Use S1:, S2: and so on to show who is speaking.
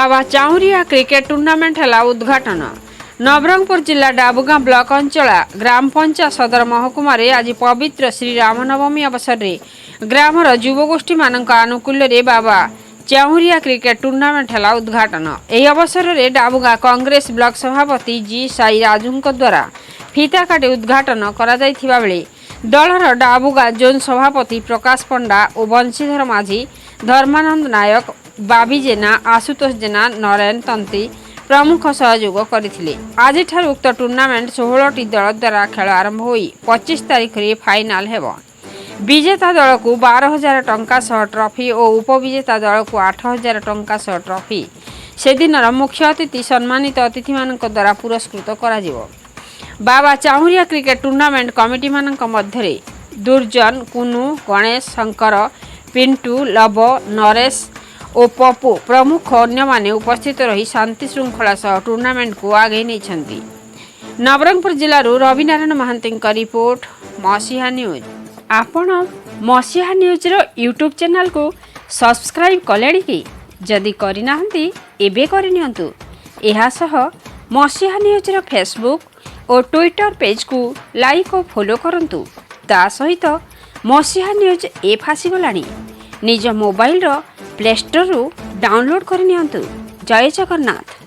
S1: बाबा चाउरिया cricket tournament है उद्घाटन। नवरंगपुर जिला डाबुगां ब्लॉक अंचल ग्राम पंचायत सदर महकुमा आज पवित्र श्री रामनवमी अवसर में ग्रामर युवगोष्ठी मान आनुकूल्य बाबा चाउरिया क्रिकेट टूर्नामेंट है उद्घाटन। यह अवसर में डाबुगां कांग्रेस ब्लॉक सभापति जी साई राजू द्वारा फीता काटी उद्घाटन करा जायथिबा बेले दलर डाबुगां जोन सभापति प्रकाश पंडा और बंशीधर माझी, धर्मानंद नायक, बाबी जेना, आशुतोष जेना, नारायण तंती प्रमुख सहयोग करथिले। आज उक्त टूर्नामेंट 16टी दल द्वारा खेल आरंभ होई 25 तारीख रे फाइनाल हेबो। विजेता दल को 12,000 टंका सह ट्रॉफी और उपविजेता दल को 8,000 टंका सह ट्रॉफी से दिन मुख्य अतिथि सम्मानित अतिथि मान द्वारा पुरस्कृत करा जिवो। बाबा चाउरिया क्रिकेट टूर्नामेंट कमिटी मान मध्य दुर्जन, कुनु, गणेश, शंकर, पिंटू, लव, नरेश और पप्पू प्रमुख अन्य माने उपस्थित रही शांति श्रृंखला सह टूर्नामेंट को आगे नहीं। नवरंगपुर जिलूर रविनारायण महांती रिपोर्ट, मसीहा न्यूज। आपण मसीहा न्यूज रो यूट्यूब चैनल को सब्सक्राइब कले कि जदि करना एबे करनियंतु। एहा सह मसीहा न्यूज रो फेसबुक और ट्विटर पेज को लाइक और फॉलो करंतु। ता सहित मसीहा न्यूज एप आसीगलानी निज मोबाइल रो प्ले स्टोर रु डाउनलोड करनियंतु। जय जगन्नाथ।